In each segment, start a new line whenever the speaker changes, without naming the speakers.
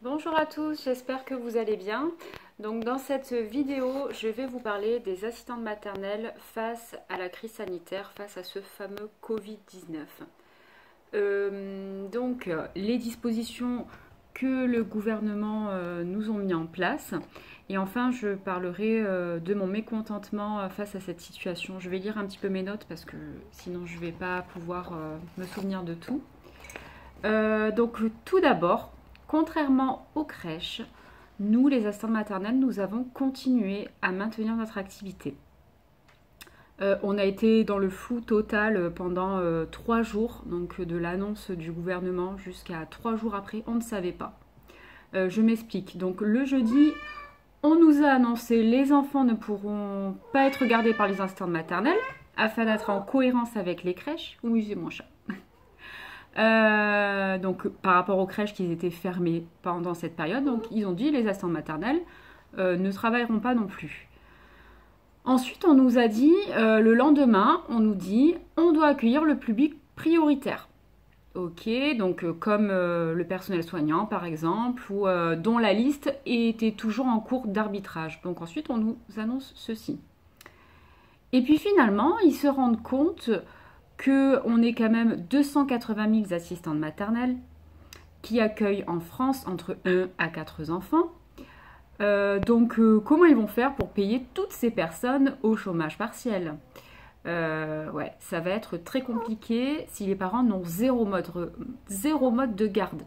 Bonjour à tous, j'espère que vous allez bien. Donc dans cette vidéo, je vais vous parler des assistantes maternelles face à la crise sanitaire, face à ce fameux Covid-19. Les dispositions que le gouvernement nous ont mis en place. Et enfin, je parlerai de mon mécontentement face à cette situation. Je vais lire un petit peu mes notes parce que sinon je ne vais pas pouvoir me souvenir de tout. Tout d'abord, contrairement aux crèches, nous, les assistantes maternelles, nous avons continué à maintenir notre activité. On a été dans le flou total pendant 3 jours, donc de l'annonce du gouvernement jusqu'à 3 jours après, on ne savait pas. Je m'explique. Donc le jeudi, on nous a annoncé les enfants ne pourront pas être gardés par les assistantes maternelles afin d'être en cohérence avec les crèches. Oui, c'est mon chat. Par rapport aux crèches qui étaient fermées pendant cette période, donc ils ont dit les assistantes maternelles ne travailleront pas non plus. Ensuite, on nous a dit, le lendemain, on nous dit, on doit accueillir le public prioritaire. Ok, donc comme le personnel soignant par exemple, ou dont la liste était toujours en cours d'arbitrage. Donc ensuite, on nous annonce ceci. Et puis finalement, ils se rendent compte qu'on est quand même 280 000 assistantes maternelles qui accueillent en France entre 1 à 4 enfants. Comment ils vont faire pour payer toutes ces personnes au chômage partiel? Ouais, ça va être très compliqué si les parents n'ont zéro mode de garde.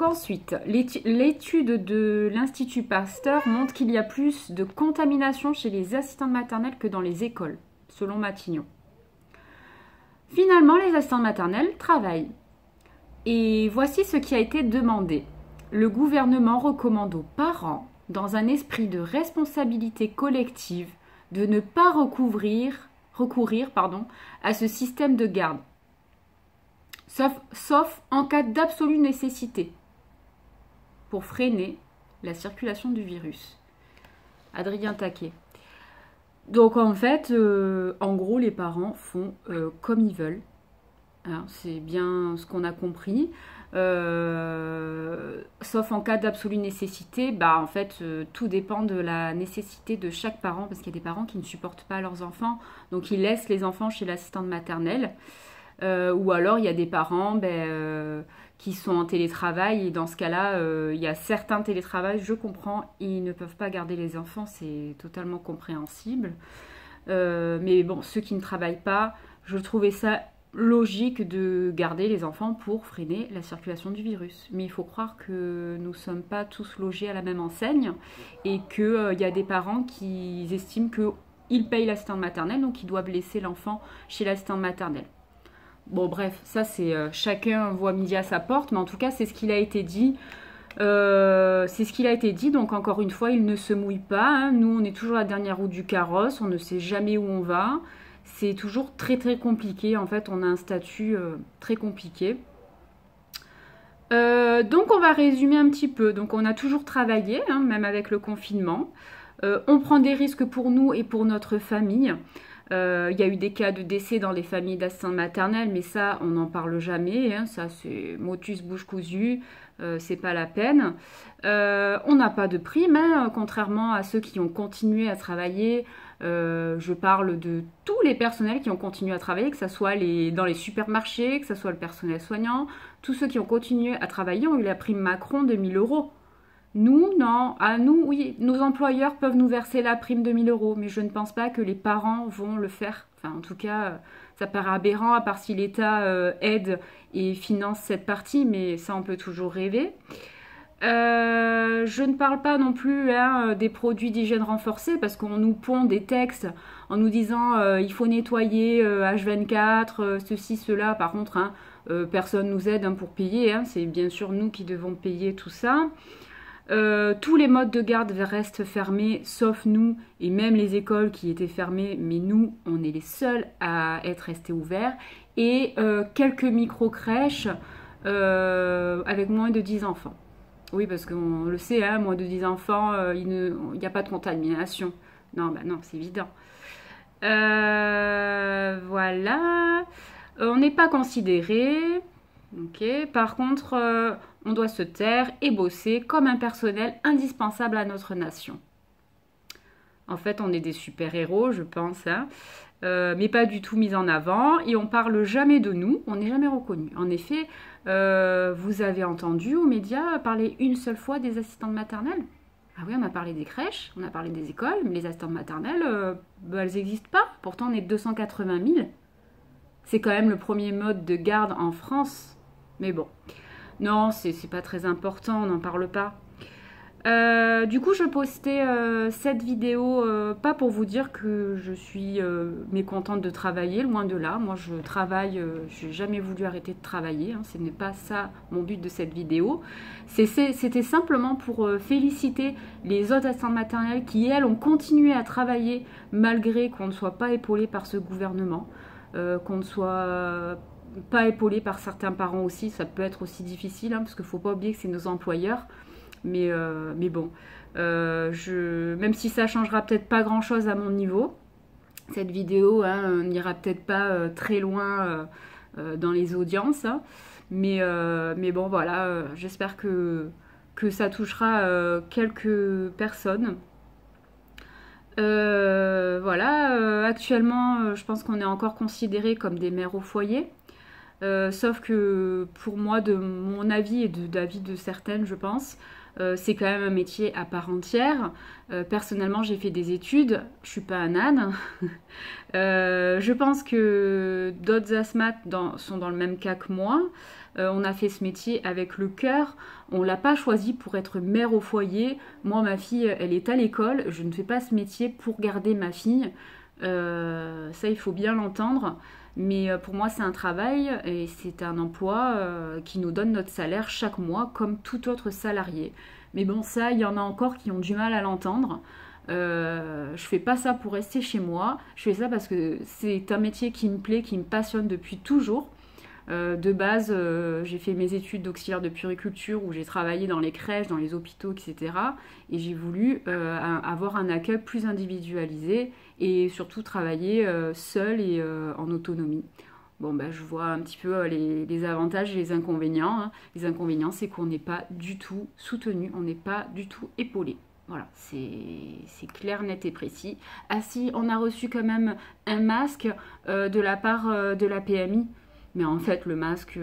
Ensuite, l'étude de l'Institut Pasteur montre qu'il y a plus de contamination chez les assistantes maternelles que dans les écoles, selon Matignon. Finalement, les assistantes maternelles travaillent. Et voici ce qui a été demandé. Le gouvernement recommande aux parents, dans un esprit de responsabilité collective, de ne pas recourir à ce système de garde, sauf en cas d'absolue nécessité, pour freiner la circulation du virus. Adrien Taquet. Donc en fait, en gros, les parents font comme ils veulent. Hein, c'est bien ce qu'on a compris. Sauf en cas d'absolue nécessité, en fait, tout dépend de la nécessité de chaque parent, parce qu'il y a des parents qui ne supportent pas leurs enfants, donc ils laissent les enfants chez l'assistante maternelle. Ou alors il y a des parents qui sont en télétravail, et dans ce cas-là, il y a certains télétravails, je comprends, ils ne peuvent pas garder les enfants, c'est totalement compréhensible. Mais bon, ceux qui ne travaillent pas, je trouvais ça logique de garder les enfants pour freiner la circulation du virus. Mais il faut croire que nous ne sommes pas tous logés à la même enseigne et qu'il y a des parents qui estiment qu'ils payent l'assistante maternelle, donc ils doivent laisser l'enfant chez l'assistante maternelle. Bon bref, ça c'est chacun voit midi à sa porte, mais en tout cas c'est ce qu'il a été dit. Donc encore une fois, il ne se mouille pas. Hein. Nous, on est toujours la dernière roue du carrosse, on ne sait jamais où on va. C'est toujours très très compliqué. En fait, on a un statut très compliqué. Donc on va résumer un petit peu. Donc on a toujours travaillé, hein, même avec le confinement. On prend des risques pour nous et pour notre famille. Il y a eu des cas de décès dans les familles d'assistantes maternelles, mais ça, on n'en parle jamais. Hein, ça, c'est motus bouche cousue, c'est pas la peine. On n'a pas de prime, hein, contrairement à ceux qui ont continué à travailler. Je parle de tous les personnels qui ont continué à travailler, que ce soit dans les supermarchés, que ce soit le personnel soignant. Tous ceux qui ont continué à travailler ont eu la prime Macron de 1 000 euros. Nous, non. À nous, oui, nos employeurs peuvent nous verser la prime de 1 000 euros, mais je ne pense pas que les parents vont le faire. Enfin, en tout cas, ça paraît aberrant, à part si l'État aide et finance cette partie, mais ça, on peut toujours rêver. Je ne parle pas non plus des produits d'hygiène renforcée, parce qu'on nous pond des textes en nous disant il faut nettoyer H24, ceci, cela. Par contre, personne nous aide pour payer. Hein, c'est bien sûr nous qui devons payer tout ça. Tous les modes de garde restent fermés, sauf nous, et même les écoles qui étaient fermées, mais nous, on est les seuls à être restés ouverts, et quelques micro-crèches avec moins de 10 enfants. Oui, parce qu'on le sait, hein, moins de 10 enfants, il n'y a pas de contamination. Non, non, c'est évident. Voilà. On n'est pas considéré. Ok. Par contre, on doit se taire et bosser comme un personnel indispensable à notre nation. En fait, on est des super-héros, je pense, hein, mais pas du tout mis en avant. Et on parle jamais de nous, on n'est jamais reconnu. En effet, vous avez entendu aux médias parler une seule fois des assistantes maternelles? Ah oui, on a parlé des crèches, on a parlé des écoles, mais les assistantes maternelles, elles n'existent pas. Pourtant, on est 280 000. C'est quand même le premier mode de garde en France. Mais bon, non, c'est pas très important, on n'en parle pas. Du coup, je postais cette vidéo, pas pour vous dire que je suis mécontente de travailler, loin de là. Moi, je travaille, je n'ai jamais voulu arrêter de travailler, hein, ce n'est pas ça mon but de cette vidéo. C'était simplement pour féliciter les autres assistantes maternelles qui, elles, ont continué à travailler malgré qu'on ne soit pas épaulé par ce gouvernement, qu'on ne soit pas épaulé par certains parents aussi. Ça peut être aussi difficile, hein, parce qu'il ne faut pas oublier que c'est nos employeurs. Mais bon, même si ça changera peut-être pas grand-chose à mon niveau, cette vidéo hein, n'ira peut-être pas très loin dans les audiences. Hein, mais bon, voilà, j'espère que ça touchera quelques personnes. Voilà, actuellement, je pense qu'on est encore considérés comme des mères au foyer. Sauf que pour moi, de mon avis et de l'avis de certaines, je pense, c'est quand même un métier à part entière. Personnellement, j'ai fait des études, je suis pas un âne. Je pense que d'autres asthmates sont dans le même cas que moi. On a fait ce métier avec le cœur. On l'a pas choisi pour être mère au foyer. Moi, ma fille, elle est à l'école. Je ne fais pas ce métier pour garder ma fille. Ça, il faut bien l'entendre. Mais pour moi, c'est un travail et c'est un emploi qui nous donne notre salaire chaque mois comme tout autre salarié. Mais bon, ça, il y en a encore qui ont du mal à l'entendre. Je fais pas ça pour rester chez moi. Je fais ça parce que c'est un métier qui me plaît, qui me passionne depuis toujours. De base, j'ai fait mes études d'auxiliaire de puériculture où j'ai travaillé dans les crèches, dans les hôpitaux, etc. Et j'ai voulu avoir un accueil plus individualisé et surtout travailler seule et en autonomie. Bon, ben, je vois un petit peu les avantages et les inconvénients. Hein. Les inconvénients, c'est qu'on n'est pas du tout soutenu, on n'est pas du tout épaulé. Voilà, c'est clair, net et précis. Ah si, on a reçu quand même un masque de la part de la PMI. Mais en fait, le masque,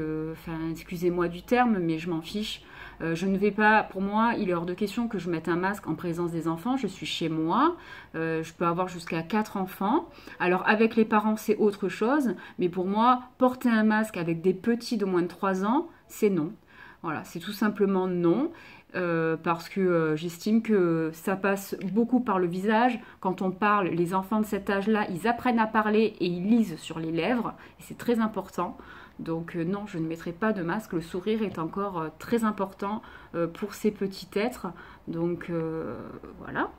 excusez-moi du terme, mais je m'en fiche. Je ne vais pas, pour moi, il est hors de question que je mette un masque en présence des enfants. Je suis chez moi, je peux avoir jusqu'à 4 enfants. Alors avec les parents, c'est autre chose. Mais pour moi, porter un masque avec des petits de moins de 3 ans, c'est non. Voilà, c'est tout simplement non. Parce que j'estime que ça passe beaucoup par le visage. Quand on parle, les enfants de cet âge-là, ils apprennent à parler et ils lisent sur les lèvres. Et c'est très important. Donc non, je ne mettrai pas de masque. Le sourire est encore très important pour ces petits êtres. Donc voilà.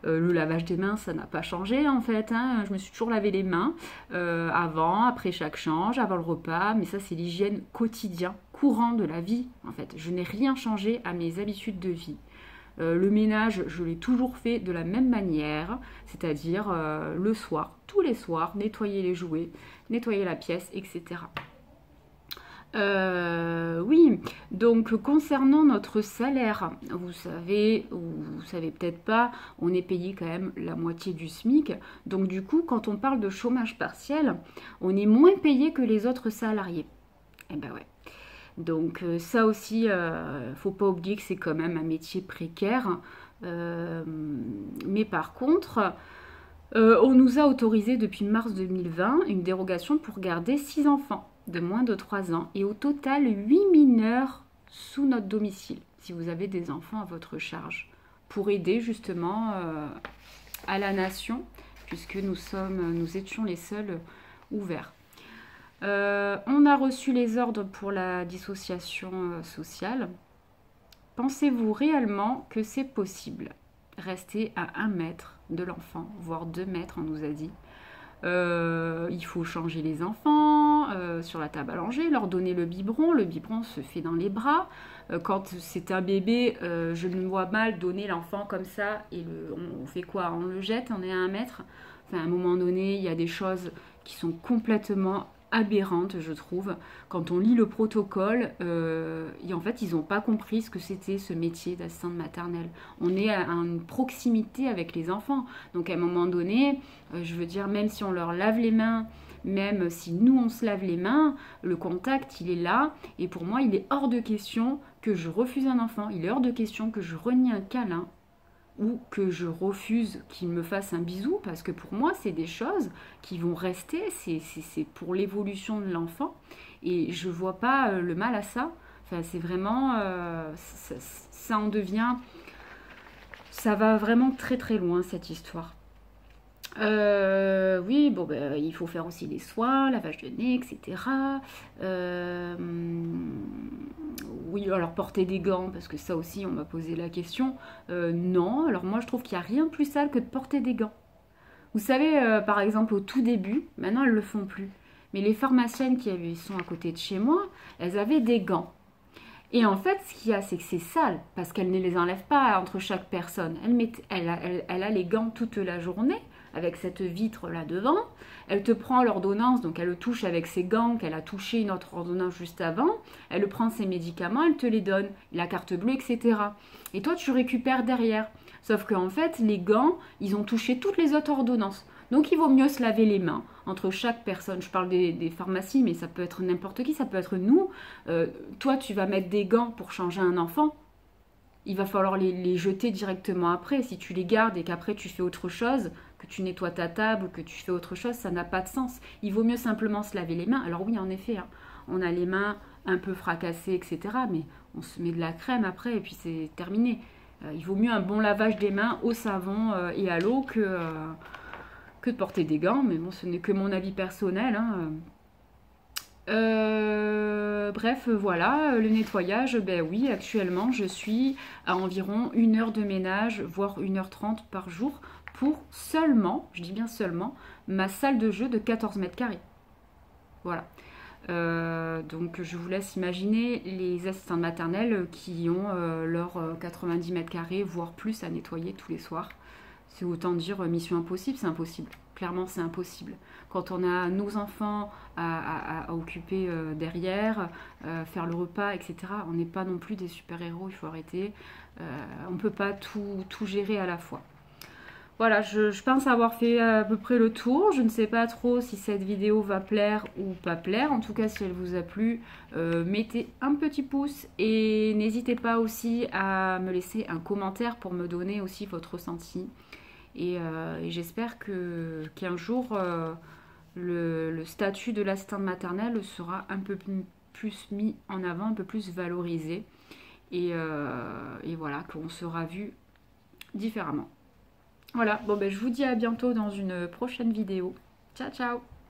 Le lavage des mains, ça n'a pas changé en fait. Hein. Je me suis toujours lavé les mains avant, après chaque change, avant le repas. Mais ça, c'est l'hygiène quotidien, courant de la vie en fait. Je n'ai rien changé à mes habitudes de vie. Le ménage, je l'ai toujours fait de la même manière, c'est-à-dire le soir, tous les soirs, nettoyer les jouets, nettoyer la pièce, etc. Oui, donc concernant notre salaire, vous savez, ou vous savez peut-être pas, on est payé quand même la moitié du SMIC. Donc du coup, quand on parle de chômage partiel, on est moins payé que les autres salariés. Eh ben ouais. Donc ça aussi, faut pas oublier que c'est quand même un métier précaire. Mais par contre, on nous a autorisé depuis mars 2020 une dérogation pour garder 6 enfants de moins de 3 ans et au total 8 mineurs sous notre domicile, si vous avez des enfants à votre charge, pour aider justement à la nation, puisque nous étions les seuls ouverts. On a reçu les ordres pour la dissociation sociale. Pensez-vous réellement que c'est possible? Rester à 1 mètre de l'enfant, voire 2 mètres, on nous a dit. Il faut changer les enfants sur la table à langer, leur donner le biberon se fait dans les bras. Quand c'est un bébé, je me vois mal donner l'enfant comme ça et on fait quoi? On le jette, on est à 1 mètre. Enfin, à un moment donné, il y a des choses qui sont complètement aberrante, je trouve. Quand on lit le protocole, et en fait, ils n'ont pas compris ce que c'était ce métier d'assistante maternelle. On est à une proximité avec les enfants. Donc à un moment donné, je veux dire, même si on leur lave les mains, même si nous on se lave les mains, le contact il est là. Et pour moi, il est hors de question que je refuse un enfant. Il est hors de question que je renie un câlin ou que je refuse qu'il me fasse un bisou, parce que pour moi, c'est des choses qui vont rester, c'est pour l'évolution de l'enfant, et je vois pas le mal à ça. Enfin, c'est vraiment, ça en devient, ça va vraiment très très loin cette histoire. Oui, bon, ben, il faut faire aussi les soins, lavage de nez, etc. Euh, oui, alors porter des gants, parce que ça aussi, on m'a posé la question. Non, alors moi, je trouve qu'il n'y a rien de plus sale que de porter des gants. Vous savez, par exemple, au tout début, maintenant, elles le font plus. Mais les pharmaciennes sont à côté de chez moi, elles avaient des gants. Et en fait, ce qu'il y a, c'est que c'est sale, parce qu'elle ne les enlève pas entre chaque personne. Elle a les gants toute la journée, avec cette vitre là devant. Elle te prend l'ordonnance, donc elle le touche avec ses gants, qu'elle a touché une autre ordonnance juste avant. Elle prend ses médicaments, elle te les donne, la carte bleue, etc. Et toi, tu récupères derrière. Sauf qu'en fait, les gants, ils ont touché toutes les autres ordonnances. Donc il vaut mieux se laver les mains entre chaque personne. Je parle des pharmacies, mais ça peut être n'importe qui, ça peut être nous. Toi, tu vas mettre des gants pour changer un enfant. Il va falloir les jeter directement après. Si tu les gardes et qu'après tu fais autre chose, que tu nettoies ta table ou que tu fais autre chose, ça n'a pas de sens. Il vaut mieux simplement se laver les mains. Alors oui, en effet, hein, on a les mains un peu fracassées, etc. Mais on se met de la crème après et puis c'est terminé. Il vaut mieux un bon lavage des mains au savon et à l'eau que de porter des gants, mais bon, ce n'est que mon avis personnel. Hein. Bref, voilà, le nettoyage, ben oui, actuellement, je suis à environ 1 heure de ménage, voire 1h30 par jour, pour seulement, je dis bien seulement, ma salle de jeu de 14 mètres carrés. Voilà. Donc je vous laisse imaginer les assistantes maternelles qui ont leurs 90 mètres carrés, voire plus à nettoyer tous les soirs. C'est autant dire mission impossible, c'est impossible. Clairement, c'est impossible. Quand on a nos enfants à occuper derrière, faire le repas, etc., on n'est pas non plus des super-héros, il faut arrêter. On ne peut pas tout gérer à la fois. Voilà, je pense avoir fait à peu près le tour. Je ne sais pas trop si cette vidéo va plaire ou pas plaire. En tout cas, si elle vous a plu, mettez un petit pouce et n'hésitez pas aussi à me laisser un commentaire pour me donner aussi votre ressenti. Et j'espère qu'un jour, le statut de l'assistante maternelle sera un peu plus mis en avant, un peu plus valorisé. Et voilà, qu'on sera vu différemment. Voilà, bon ben je vous dis à bientôt dans une prochaine vidéo. Ciao ciao!